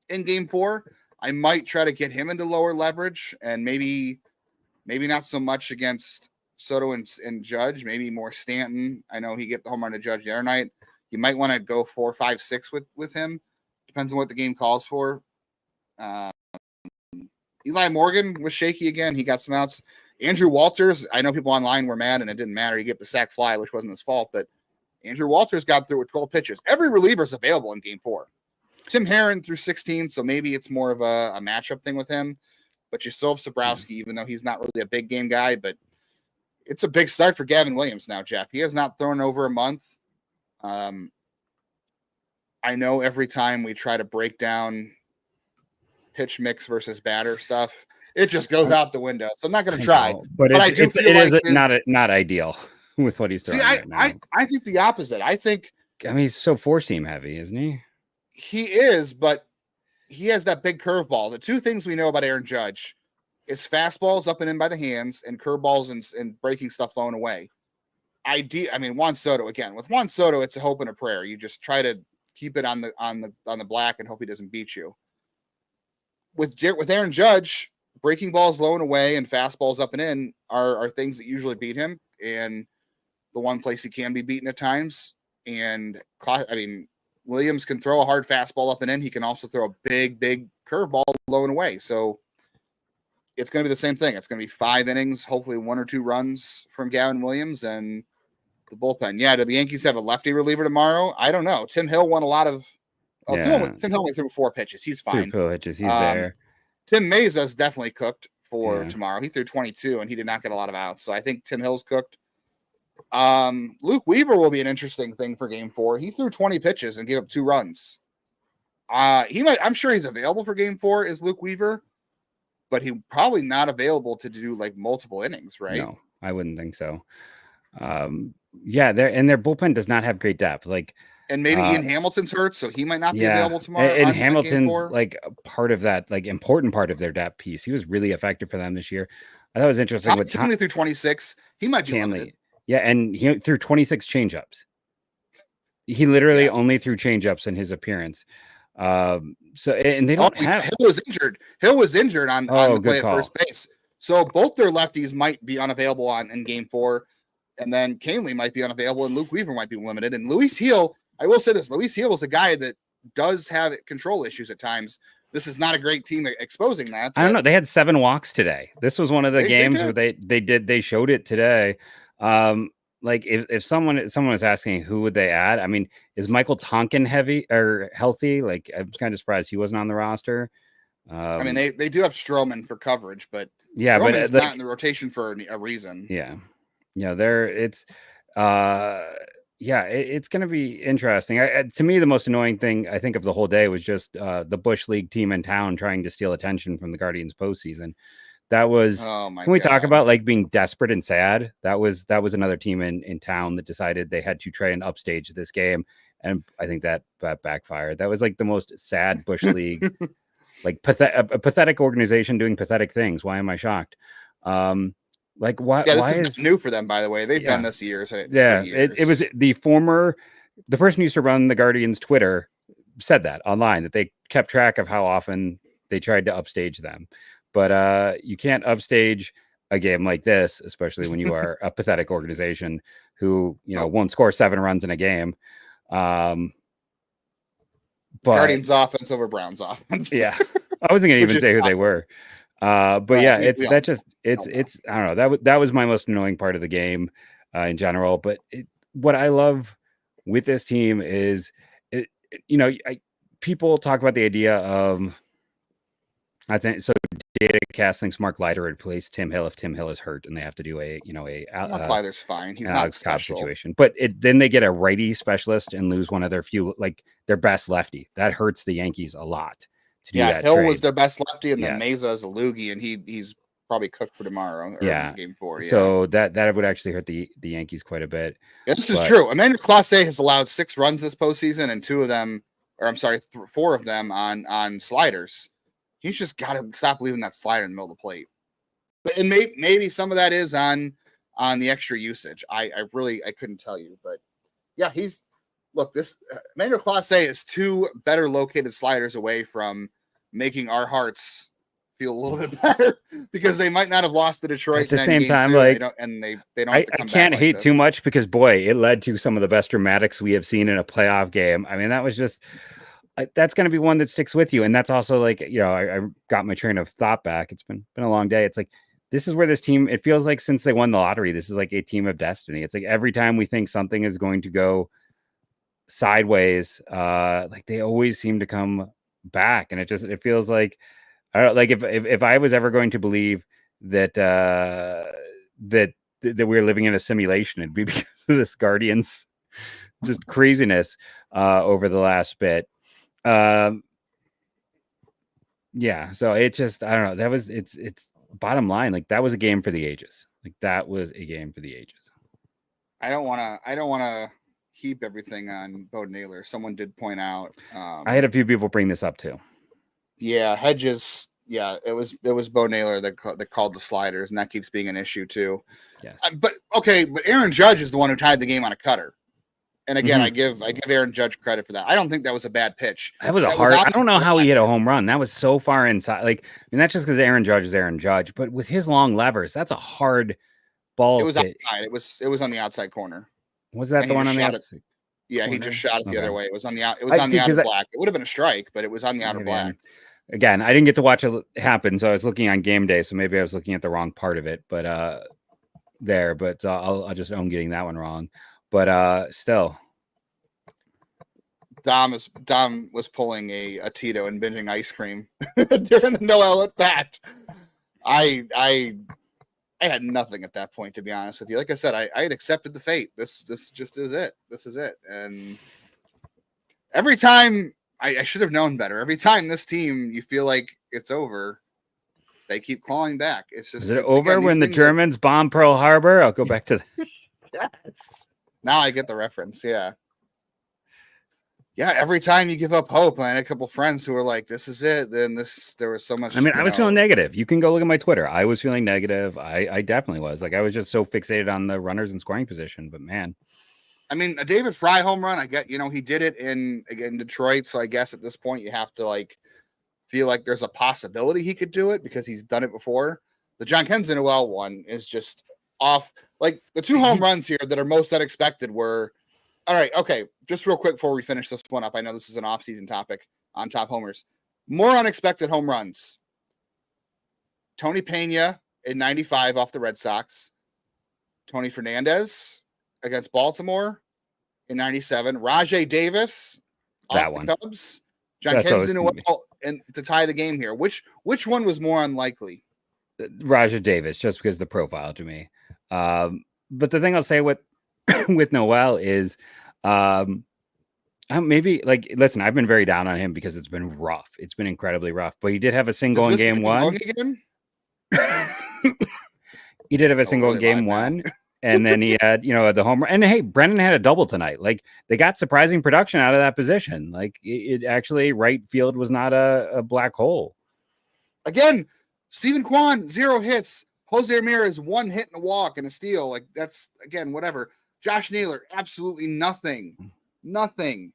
in Game 4. I might try to get him into lower leverage, and maybe not so much against Soto and Judge. Maybe more Stanton. I know he gave the home run to Judge the other night. You might want to go 4, 5, 6 with him. Depends on what the game calls for. Eli Morgan was shaky again. He got some outs. Andrew Walters, I know people online were mad and it didn't matter. He get the sack fly, which wasn't his fault, but Andrew Walters got through with 12 pitches. Every reliever is available in game 4. Tim Herron threw 16, so maybe it's more of a matchup thing with him. But you still have Sobrowski, even though he's not really a big game guy. But it's a big start for Gavin Williams now, Jeff. He has not thrown over a month. I know every time we try to break down pitch mix versus batter stuff, it just goes out the window. So I'm not going to try. But I do feel it like is not ideal with what he's throwing right now. I think the opposite. I mean, he's so 4-seam heavy, isn't he? He is, but he has that big curveball. The two things we know about Aaron Judge is fastballs up and in by the hands and curveballs and breaking stuff thrown away. I mean, Juan Soto again. With Juan Soto, it's a hope and a prayer. You just try to keep it on the black and hope he doesn't beat you. With Aaron Judge, breaking balls low and away and fastballs up and in are things that usually beat him, and the one place he can be beaten at times. And I mean, Williams can throw a hard fastball up and in. He can also throw a big curveball low and away. So it's going to be the same thing. It's going to be 5 innings, hopefully 1 or 2 runs from Gavin Williams and the bullpen. Yeah, do the Yankees have a lefty reliever tomorrow? I don't know. Tim Hill won a lot of. Oh, yeah. Tim Hill went through 4 pitches. He's fine. 4 pitches. He's there. Tim Meza's definitely cooked for tomorrow. He threw 22 and he did not get a lot of outs. So I think Tim Hill's cooked. Luke Weaver will be an interesting thing for game 4. He threw 20 pitches and gave up 2 runs. I'm sure he's available for game 4 is Luke Weaver, but he probably not available to do like multiple innings, right? No, I wouldn't think so. Yeah, their bullpen does not have great depth. And maybe Ian Hamilton's hurt, so he might not be available tomorrow. And Hamilton's like part of that, like important part of their depth piece. He was really effective for them this year. I thought it was interesting. Hanley threw 26. He might be limited. Yeah, and he threw 26 changeups. He literally only threw changeups in his appearance. So and they don't have. Hill was injured. Hill was injured on the play at first base. So both their lefties might be unavailable in game 4, and then Canley might be unavailable, and Luke Weaver might be limited. And Luis Heel, I will say this: Luis Heel is a guy that does have control issues at times. This is not a great team exposing that. I don't know. They had 7 walks today. This was one of the games where they showed it today. Like if someone was asking who would they add, I mean, is Michael Tonkin healthy? Like I'm kind of surprised he wasn't on the roster. I mean, they do have Stroman for coverage, but Stroman's not in the rotation for a reason. Yeah, it's going to be interesting. To me, the most annoying thing I think of the whole day was just the Bush League team in town trying to steal attention from the Guardians postseason. That was, can we talk about like being desperate and sad? That was another team in town that decided they had to try and upstage this game. And I think that backfired. That was like the most sad Bush League, like a pathetic organization doing pathetic things. Why am I shocked? Like why? Yeah, this why is new for them, by the way. They've done this years. Yeah, it was the person who used to run the Guardians Twitter said that online, that they kept track of how often they tried to upstage them. But you can't upstage a game like this, especially when you are a pathetic organization who, won't score 7 runs in a game. But Guardians offense over Browns offense. Yeah, I wasn't going to even say who they were. But yeah, it's I don't know. That was my most annoying part of the game in general. But what I love with this team is, people talk about the idea of, I think so. DataCast thinks Mark Leiter would replace Tim Hill if Tim Hill is hurt, and they have to do Mark Leiter's fine. He's not special situation. But then they get a righty specialist and lose one of their few, like their best lefty. That hurts the Yankees a lot. To do that Hill trade. Was their best lefty, and then Meza is a loogie, and he's probably cooked for tomorrow. Game 4. Yeah. So that would actually hurt the Yankees quite a bit. Yeah, this is true. Emmanuel Clase has allowed 6 runs this postseason, and 2 of them, 4 of them on sliders. He's just got to stop leaving that slider in the middle of the plate. And maybe some of that is on the extra usage. I couldn't tell you, but yeah, Emmanuel Clase is 2 better located sliders away from making our hearts feel a little bit better because they might not have lost to Detroit. At the same time, two, like, they don't have to come I can't back hate like too this. much because boy, it led to some of the best dramatics we have seen in a playoff game. I mean, that was just that's going to be one that sticks with you, and that's also like I got my train of thought back. It's been a long day. It's like this is where this team. It feels like since they won the lottery, this is like a team of destiny. It's like every time we think something is going to go sideways, like they always seem to come back, and it feels like I don't like if I was ever going to believe that that we're living in a simulation, it'd be because of this Guardians just craziness over the last bit. Yeah, so it just I don't know. That was it's bottom line, like that was a game for the ages. Like that was a game for the ages. I don't want to heap everything on Bo Naylor. Someone did point out. I had a few people bring this up too. Yeah, Hedges. Yeah, it was Bo Naylor that called the sliders, and that keeps being an issue too. Yes, but Aaron Judge is the one who tied the game on a cutter. And again, Mm-hmm. I give Aaron Judge credit for that. I don't think that was a bad pitch. that was a hard. I don't know how he hit a home run. That was so far inside. Like, I mean, that's just because Aaron Judge is Aaron Judge, but with his long levers, that's a hard ball. It was outside. It was on the outside corner. Was that the one on the outside? Yeah, he just shot it the other way. It was on the outer black. It would have been a strike, but it was on the outer black. Again, I didn't get to watch it happen, so I was looking on game day, so maybe I was looking at the wrong part of it. But I'll just own getting that one wrong. But still, Dom was pulling a Tito and binging ice cream during the Noel at bat. I had nothing at that point, to be honest with you. Like I said, I had accepted the fate. This just is it. This is it. And every time I should have known better. Every time this team, you feel like it's over, they keep clawing back. It's just is it over when the Germans bomb Pearl Harbor? I'll go back to yes. Now I get the reference. Yeah. Yeah, every time you give up hope, I had a couple friends who were like, "This is it." Then there was so much. I mean, I was feeling negative. You can go look at my Twitter. I was feeling negative. I definitely was. Like, I was just so fixated on the runners in scoring position. But man, I mean, a David Fry home run. I get, he did it in Detroit. So I guess at this point you have to like feel like there's a possibility he could do it because he's done it before. The Jhonkensy Noel one is just off. Like the two home runs here that are most unexpected were. All right, okay. Just real quick before we finish this one up, I know this is an off-season topic on top homers. More unexpected home runs. Tony Pena in 95 off the Red Sox. Tony Fernandez against Baltimore in 97. Rajay Davis off the Cubs. Jhonkensy Noel and to tie the game here. Which one was more unlikely? Rajay Davis, just because the profile to me. But the thing I'll say with Noel is maybe like listen, I've been very down on him because it's been rough. It's been incredibly rough. But he did have a single in game one. He did have a single in game one. And then he had, the home run. And hey, Brennan had a double tonight. Like they got surprising production out of that position. Like it actually, right field was not a black hole. Again, Steven Kwan, 0 hits. Jose Ramirez, 1 hit and a walk and a steal. Like that's again, whatever. Josh Naylor, absolutely nothing. Nothing.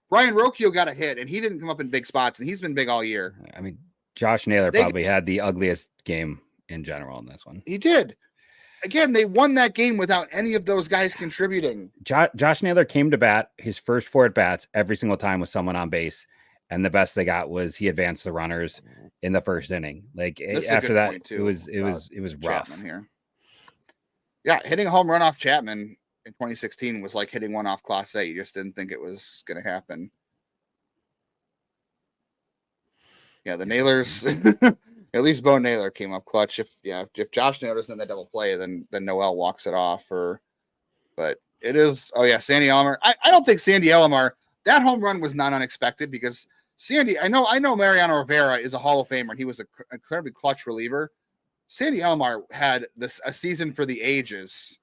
Brian Rocchio got a hit, and he didn't come up in big spots, and he's been big all year. I mean, Josh Naylor probably had the ugliest game in general in this one. He did. Again, they won that game without any of those guys contributing. Josh Naylor came to bat his first 4 at-bats every single time with someone on base, and the best they got was he advanced the runners in the first inning. Like after that, it was rough Chapman here. Yeah, hitting a home run off Chapman in 2016 was like hitting one off Class A. You just didn't think it was going to happen. Yeah, the Naylors, at least Bo Naylor came up clutch. If Josh Naylor doesn't have that double play, then Noel walks it off. But it is. Oh yeah, Sandy Alomar. I don't think Sandy Alomar. That home run was not unexpected because Sandy. I know Mariano Rivera is a Hall of Famer and he was an incredibly clutch reliever. Sandy Alomar had a season for the ages.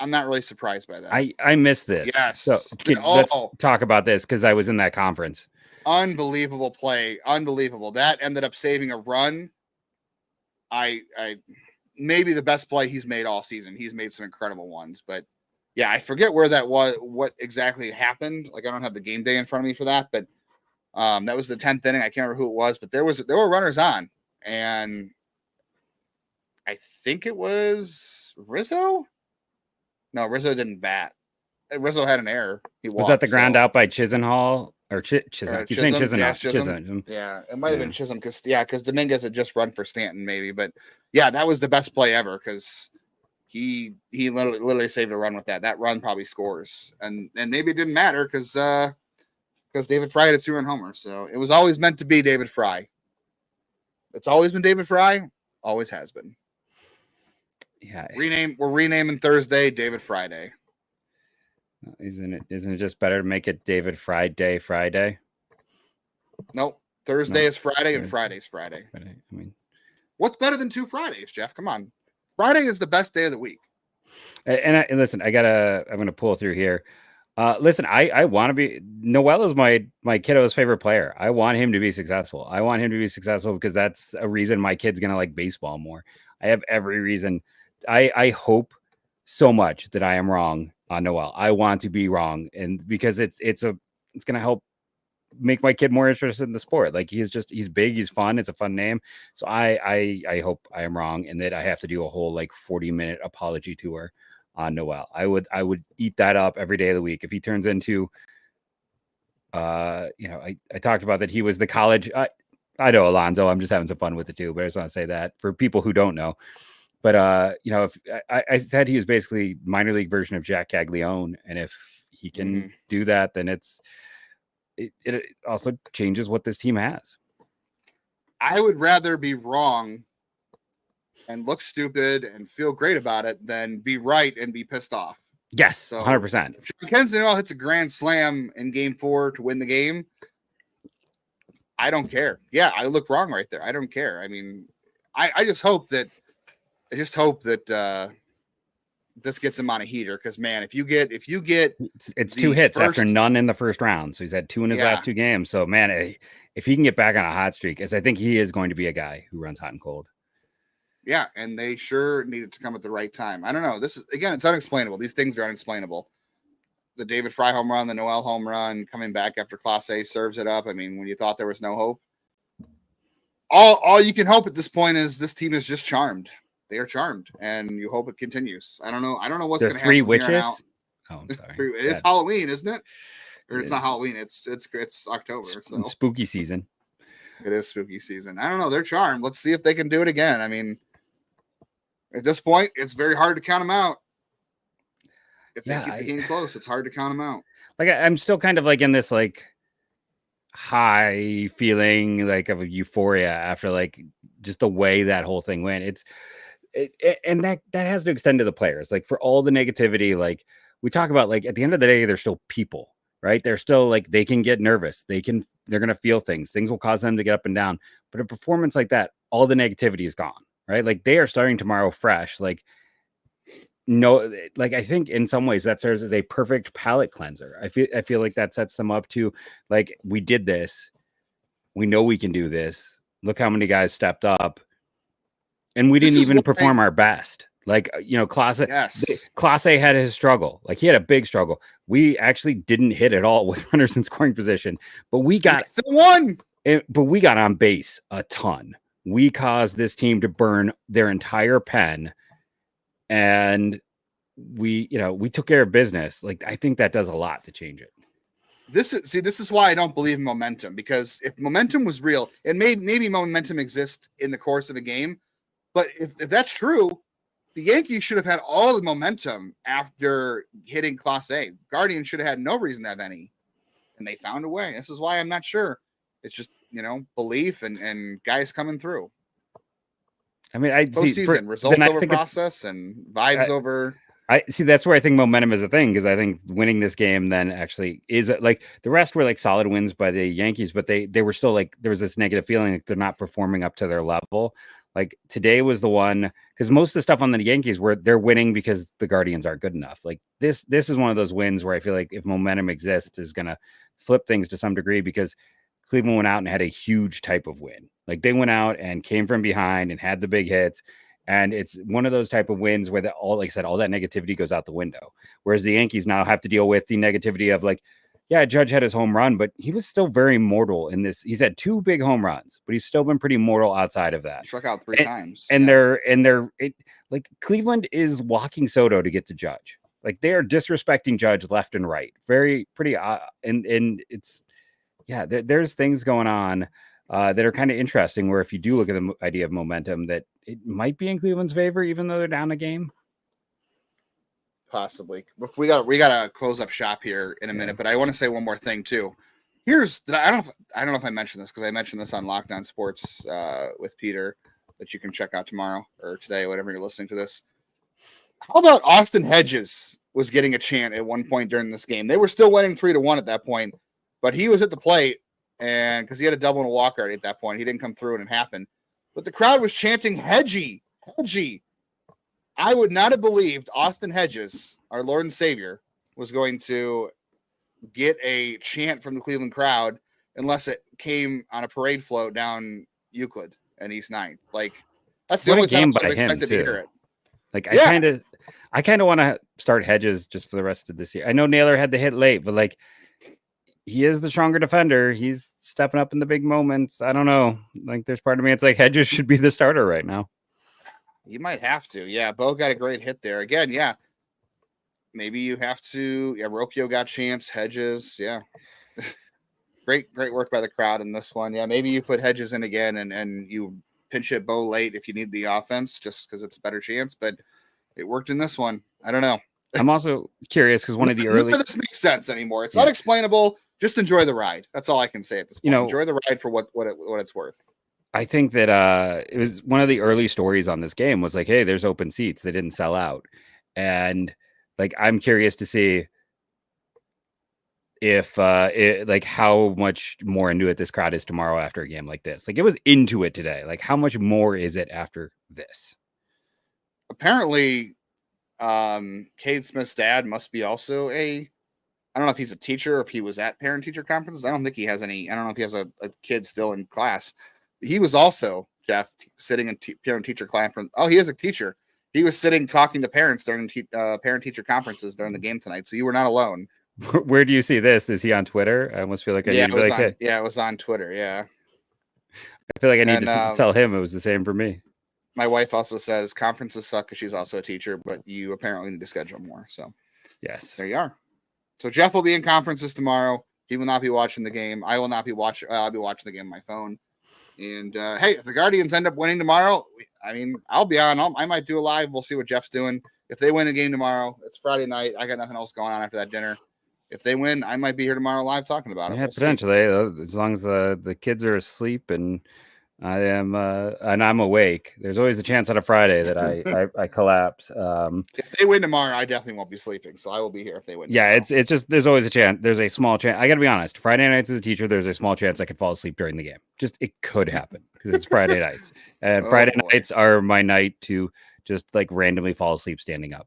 I'm not really surprised by that. I missed this. Yes. So let's talk about this because I was in that conference. Unbelievable play. Unbelievable. That ended up saving a run. I maybe the best play he's made all season. He's made some incredible ones, but yeah, I forget where that was, what exactly happened. Like I don't have the game day in front of me for that, but That was the 10th inning. I can't remember who it was, but there were runners on, and I think it was Rizzo. No, Rizzo didn't bat. Rizzo had an error. He walked, was that the ground out by Chisenhall or Chisholm? He's named Chisholm? Chisholm. Yeah, Chisholm. Yeah, it might have been Chisholm because Dominguez had just run for Stanton maybe, but yeah, that was the best play ever because he literally saved a run with that. That run probably scores, and maybe it didn't matter because David Fry had a 2-run homer, so it was always meant to be David Fry. It's always been David Fry, always has been. Yeah, We're renaming Thursday David Friday. Isn't it just better to make it David Friday? Nope. Thursday is Friday and Friday's Friday. I mean, what's better than 2 Fridays, Jeff? Come on. Friday is the best day of the week. And listen, I'm going to pull through here. Listen, I want to be, Noel is my kiddo's favorite player. I want him to be successful. I want him to be successful because that's a reason my kid's going to like baseball more. I have every reason. I hope so much that I am wrong on Noel. I want to be wrong. And because it's going to help make my kid more interested in the sport. Like he's big, he's fun. It's a fun name. So I hope I am wrong and that I have to do a whole like 40-minute apology tour on Noel. I would eat that up every day of the week. If he turns into, I talked about that he was the college. I know Alonzo. I'm just having some fun with it too, but I just want to say that for people who don't know. But if I said he was basically minor league version of Jack Caglione, and if he can do that, then it also changes what this team has. I would rather be wrong and look stupid and feel great about it than be right and be pissed off. Yes, so 100%. If Jhonkensy hits a grand slam in Game 4 to win the game, I don't care. Yeah, I look wrong right there. I don't care. I mean, I just hope that this gets him on a heater because man, if you get it's 2 hits after none in the first round, so he's had 2 in his last 2 games. So man, if he can get back on a hot streak, as I think he is going to be a guy who runs hot and cold. Yeah, and they sure needed to come at the right time. I don't know. This is again, it's unexplainable. These things are unexplainable. The David Fry home run, the Noel home run, coming back after Class A serves it up. I mean, when you thought there was no hope, all you can hope at this point is this team is just charmed. They are charmed, and you hope it continues. I don't know what's going to happen. 3 witches. Oh, I'm sorry. It's Halloween, isn't it? Or it's not Halloween. It's October. So spooky season. It is spooky season. I don't know. They're charmed. Let's see if they can do it again. I mean, at this point, it's very hard to count them out. If they keep the game close, it's hard to count them out. Like I'm still kind of like in this like high feeling like of a euphoria after like just the way that whole thing went. And that has to extend to the players. Like for all the negativity, like we talk about, like at the end of the day, they're still people, right? They're still like, they can get nervous. They're going to feel things. Things will cause them to get up and down. But a performance like that, all the negativity is gone, right? Like they are starting tomorrow fresh. Like, no, like I think in some ways that serves as a perfect palate cleanser. I feel like that sets them up to like, we did this. We know we can do this. Look how many guys stepped up. And we didn't even perform our best. Like, Class A had his struggle. Like he had a big struggle. We actually didn't hit at all with runners in scoring position, but we got on base a ton. We caused this team to burn their entire pen, and we took care of business. Like I think that does a lot to change it. This is why I don't believe in momentum, because if momentum was real, and maybe momentum exists in the course of a game. But if that's true, the Yankees should have had all the momentum after hitting Class A. Guardians should have had no reason to have any, and they found a way. This is why I'm not sure. It's just, belief and guys coming through. I mean, I see results over process and vibes over. I see. That's where I think momentum is a thing, because I think winning this game then actually is like the rest were like solid wins by the Yankees, but they were still like there was this negative feeling like they're not performing up to their level. Like today was the one, because most of the stuff on the Yankees they're winning because the Guardians aren't good enough. Like this is one of those wins where I feel like if momentum exists is going to flip things to some degree, because Cleveland went out and had a huge type of win. Like they went out and came from behind and had the big hits. And it's one of those type of wins where all that negativity goes out the window. Whereas the Yankees now have to deal with the negativity of like, yeah, Judge had his home run, but he was still very mortal in this. He's had 2 big home runs, but he's still been pretty mortal outside of that. Struck out 3 times. And like Cleveland is walking Soto to get to Judge. Like they are disrespecting Judge left and right. Pretty and it's there's things going on that are kind of interesting where if you do look at the idea of momentum, that it might be in Cleveland's favor, even though they're down a game. Possibly. We got to close up shop here in a minute, but I want to say one more thing too. I don't know if I mentioned this because I mentioned this on Lockdown Sports with Peter that you can check out tomorrow or today, whatever you're listening to this. How about Austin Hedges was getting a chant at one point during this game? They were still winning 3-1 at that point, but he was at the plate and because he had a double and a walk already at that point, he didn't come through and it happened. But the crowd was chanting Hedgie. I would not have believed Austin Hedges, our Lord and Savior, was going to get a chant from the Cleveland crowd unless it came on a parade float down Euclid and East 9th. Like that's the only time I expected to hear it. Like I kind of want to start Hedges just for the rest of this year. I know Naylor had the hit late, but like he is the stronger defender. He's stepping up in the big moments. I don't know. Like there's part of me it's like Hedges should be the starter right now. You might have to. Yeah, Bo got a great hit there. Again, yeah. Maybe you have to. Yeah, Rocchio got chance. Hedges. Yeah. great work by the crowd in this one. Yeah, maybe you put Hedges in again and you pinch hit Bo late if you need the offense just because it's a better chance. But it worked in this one. I don't know. I'm also curious because one of the early... None of this makes sense anymore. It's unexplainable. Just enjoy the ride. That's all I can say at this point. Enjoy the ride for what it's worth. I think that it was one of the early stories on this game was like, hey, there's open seats. They didn't sell out. And like, I'm curious to see if like how much more into it this crowd is tomorrow after a game like this. Like it was into it today. Like how much more is it after this? Apparently, Cade Smith's dad must be also I don't know if he's a teacher or if he was at parent-teacher conferences. I don't think he has any. I don't know if he has a kid still in class. He was also, Jeff, sitting in parent-teacher conference. Oh, he is a teacher. He was sitting talking to parents during parent-teacher conferences during the game tonight. So you were not alone. Where do you see this? Is he on Twitter? I almost feel like I need to be like, hey. Yeah, it was on Twitter. Yeah. I feel like I need to tell him it was the same for me. My wife also says conferences suck because she's also a teacher, but you apparently need to schedule more. So yes, there you are. So Jeff will be in conferences tomorrow. He will not be watching the game. I will not be watching. I'll be watching the game on my phone. And hey, if the Guardians end up winning tomorrow, I mean, I'll be on. I might do a live. We'll see what Jeff's doing. If they win a game tomorrow, it's Friday night. I got nothing else going on after that dinner. If they win, I might be here tomorrow live talking about it. Yeah, potentially, as long as the kids are asleep and I am and I'm awake. There's always a chance on a Friday that I collapse. If they win tomorrow, I definitely won't be sleeping, so I will be here if they win. Yeah, tomorrow. it's just there's always a chance. There's a small chance. I got to be honest. Friday nights as a teacher, there's a small chance I could fall asleep during the game. Just it could happen because it's Friday nights, and Friday nights are my night to just like randomly fall asleep standing up.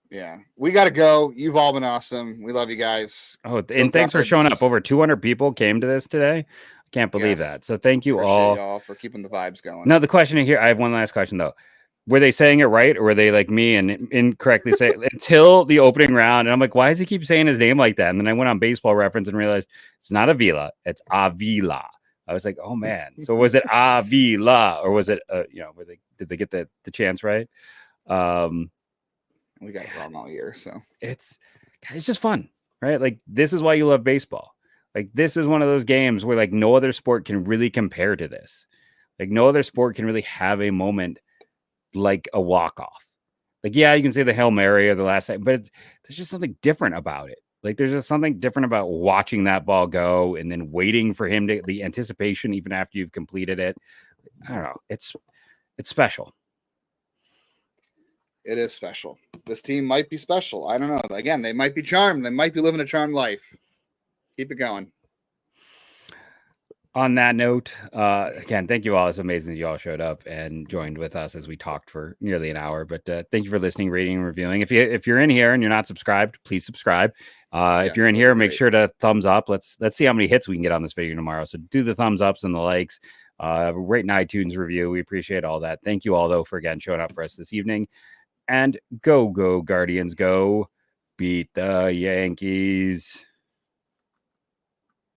Yeah, we got to go. You've all been awesome. We love you guys. Oh, and thanks for showing up. Over 200 people came to this today. Can't believe that. So thank you all for keeping the vibes going. Now the question here, I have one last question though. Were they saying it right or were they like me and incorrectly say until the opening round? And I'm like, why does he keep saying his name like that? And then I went on Baseball Reference and realized it's not Avila, it's Avila. I was like, oh man. So was it Avila or was it did they get the chance right? We got it wrong all year, so it's just fun, right? Like this is why you love baseball. Like this is one of those games where like no other sport can really compare to this. Like no other sport can really have a moment like a walk-off. Like, yeah, you can say the Hail Mary or the last second, but there's just something different about it. Like there's just something different about watching that ball go and then waiting for him to the anticipation even after you've completed it. I don't know. It's special. It is special. This team might be special. I don't know. Again, they might be charmed. They might be living a charmed life. Keep it going. On that note, again, thank you all. It's amazing that you all showed up and joined with us as we talked for nearly an hour. But thank you for listening, rating, and reviewing. If you're in here and you're not subscribed, please subscribe. If you're in here, make sure to thumbs up. Let's see how many hits we can get on this video tomorrow. So do the thumbs ups and the likes. Rate an iTunes review. We appreciate all that. Thank you all though for again showing up for us this evening. And go Guardians, go. beat the Yankees.